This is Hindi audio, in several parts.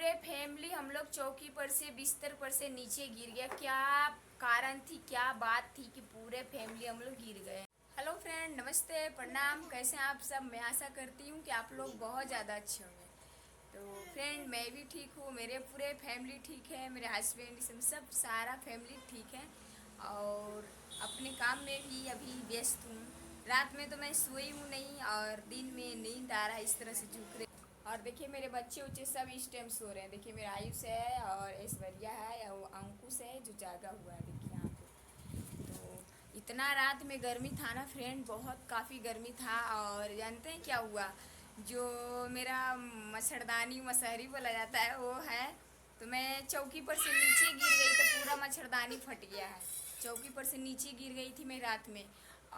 पूरे फैमिली हम लोग चौकी पर से बिस्तर पर से नीचे गिर गया। क्या कारण थी, क्या बात थी कि पूरे फैमिली हम लोग गिर गए। हेलो फ्रेंड, नमस्ते, प्रणाम। कैसे हैं आप सब? मैं आशा करती हूँ कि आप लोग बहुत ज़्यादा अच्छे होंगे। तो फ्रेंड, मैं भी ठीक हूँ, मेरे पूरे फैमिली ठीक है, मेरे हस्बैंड सब सारा फैमिली ठीक है। और अपने काम में भी अभी व्यस्त हूँ। रात में तो मैं सोई हूँ नहीं और दिन में नींद आ रहा है, इस तरह से झुक रहे। और देखिए मेरे बच्चे उच्चे सब इस टाइम सो रहे हैं। देखिए मेरा आयुष है और ऐश्वर्या है और अंकुश है जो जागा हुआ है, देखिए यहाँ पे। तो इतना रात में गर्मी था ना फ्रेंड, बहुत काफ़ी गर्मी था। और जानते हैं क्या हुआ? जो मेरा मच्छरदानी मसहरी बोला जाता है वो है, तो मैं चौकी पर से नीचे गिर गई तो पूरा मच्छरदानी फट गया है। चौकी पर से नीचे गिर गई थी मैं रात में,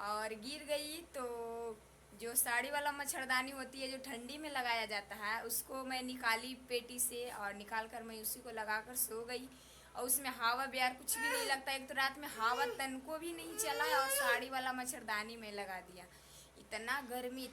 और गिर गई तो जो साड़ी वाला मच्छरदानी होती है जो ठंडी में लगाया जाता है, उसको मैं निकाली पेटी से और निकाल कर मैं उसी को लगा कर सो गई। और उसमें हवा बिहार कुछ भी नहीं लगता। एक तो रात में हवा तन को भी नहीं चला और साड़ी वाला मच्छरदानी में लगा दिया। इतना गर्मी,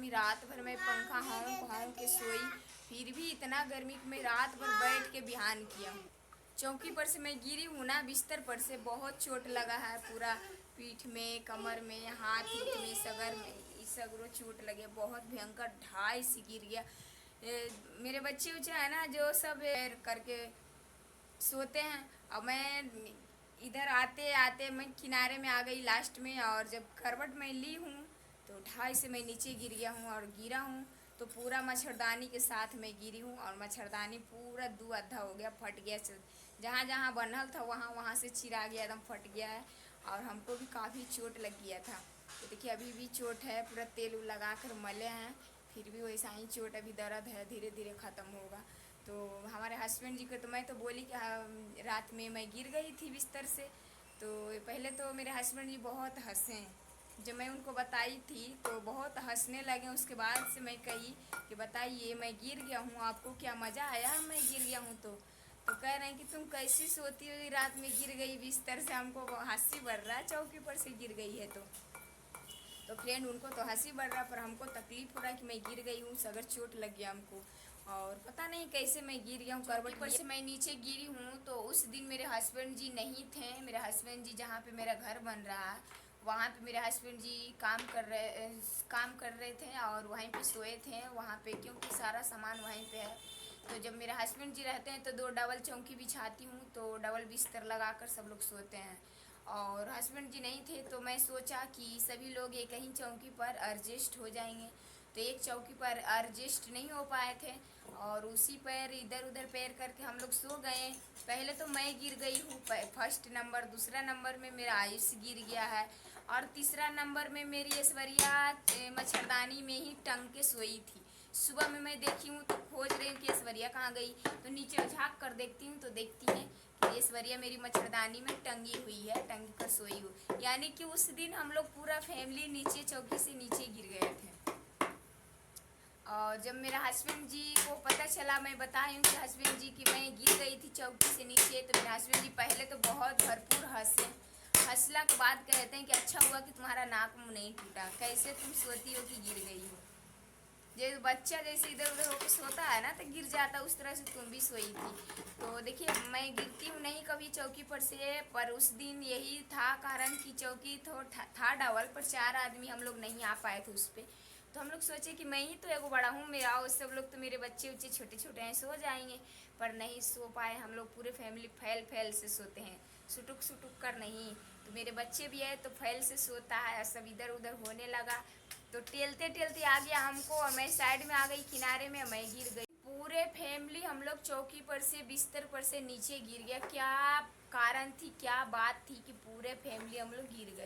रात भर मैं पंखा हाँव के सोई, फिर भी इतना गर्मी कि मैं रात भर बैठ के बिहान किया हूँ। चौकी पर से मैं गिरी हूँ ना, बिस्तर पर से बहुत चोट लगा है। पूरा पीठ में, कमर में, हाथ में, सगर में, इस सगरों चोट लगे। बहुत भयंकर ढाई से गिर गया। मेरे बच्चे उच्चे है ना जो सब करके सोते हैं। और मैं इधर आते आते मैं किनारे में आ गई लास्ट में, और जब करवट मैं ली हूँ तो ढाई से मैं नीचे गिर गया हूँ। और गिरा हूँ तो पूरा मच्छरदानी के साथ मैं गिरी हूँ और मच्छरदानी पूरा दो अद्धा हो गया, फट गया। जहाँ जहाँ बंधल था वहाँ वहाँ से चिरा गया, एकदम फट गया है। और हमको भी काफ़ी चोट लग गया था। तो देखिए अभी भी चोट है, पूरा तेल उल लगा कर मले हैं, फिर भी वैसा ही चोट, अभी दर्द है, धीरे धीरे ख़त्म होगा। तो हमारे हस्बैंड जी को तो मैं तो बोली कि रात में मैं गिर गई थी बिस्तर से। तो पहले तो मेरे हस्बैंड जी बहुत हंसे। जब मैं उनको बताई थी तो बहुत हंसने लगे। उसके बाद से मैं कही कि बताइए मैं गिर गया हूँ, आपको क्या मज़ा आया मैं गिर गया हूँ? तो कह रहे हैं कि तुम कैसी सोती हो, रात में गिर गई बिस्तर से, हमको हंसी बढ़ रहा है, चौकी पर से गिर गई है। तो फ्रेंड, उनको तो हंसी बढ़ रहा पर हमको तकलीफ हो रहा है कि मैं गिर गई हूँ, सगर चोट लग गया हमको। और पता नहीं कैसे मैं गिर गया हूँ, करवट पर से मैं नीचे गिरी हूँ। तो उस दिन मेरे हस्बैंड जी नहीं थे। मेरे हस्बैंड जी जहाँ पे मेरा घर बन रहा है वहाँ पे मेरे हस्बैंड जी काम कर रहे थे और वहीं पे सोए थे वहाँ पे, क्योंकि सारा सामान वहीं पे है। तो जब मेरे हस्बैंड जी रहते हैं तो दो डबल चौकी बिछाती हूँ, तो डबल बिस्तर लगा कर सब लोग सोते हैं। और हस्बैंड जी नहीं थे तो मैं सोचा कि सभी लोग एक ही चौकी पर एडजस्ट हो जाएंगे। तो एक चौकी पर एडजस्ट नहीं हो पाए थे और उसी पैर इधर उधर पैर करके हम लोग सो गए। पहले तो मैं गिर गई हूँ फर्स्ट नंबर, दूसरा नंबर में मेरा आयुष गिर गया है और तीसरा नंबर में मेरी ऐश्वर्या मच्छरदानी में ही टंग के सोई थी। सुबह में मैं देखी हूँ तो खोज रही हूँ कि ऐश्वर्या कहाँ गई, तो नीचे झाँक कर देखती हूँ तो देखती है कि ऐश्वर्या मेरी मच्छरदानी में टंगी हुई है, टंग कर सोई हुई। यानी कि उस दिन हम लोग पूरा फैमिली नीचे चौकी से नीचे गिर गए थे। और जब मेरा हस्बैंड जी को पता चला, मैं बताई हूँ कि हस्बैंड जी कि मैं गिर गई थी चौकी से नीचे, तो मेरे हस्बैंड जी पहले तो बहुत भरपूर हंसे। हंसला के बाद कहते हैं कि अच्छा हुआ कि तुम्हारा नाक मुँह नहीं टूटा, कैसे तुम सोती हो कि गिर गई हो। जैसे बच्चा जैसे इधर उधर होकर सोता है ना तो गिर जाता, उस तरह से तुम भी सोई थी। तो देखिए मैं गिरती हूँ नहीं कभी चौकी पर से, पर उस दिन यही था कारण कि चौकी तो था डबल, पर 4 आदमी हम लोग नहीं आ पाए थे उस पर। तो हम लोग सोचे कि मैं ही तो एगो बड़ा हूँ, मेरा और सब लोग तो मेरे बच्चे उच्चे छोटे छोटे हैं, सो जाएंगे। पर नहीं सो पाए, हम लोग पूरे फैमिली फैल से सोते हैं, सुटुक कर नहीं। तो मेरे बच्चे भी है तो फैल से सोता है, सब इधर उधर होने लगा। तो टेलते टेलते आ गया हमको और मैं साइड में आ गई किनारे में, मैं गिर गई। पूरे फैमिली हम लोग चौकी पर से बिस्तर पर से नीचे गिर गया। क्या कारण थी, क्या बात थी कि पूरे फैमिली हम लोग गिर गए।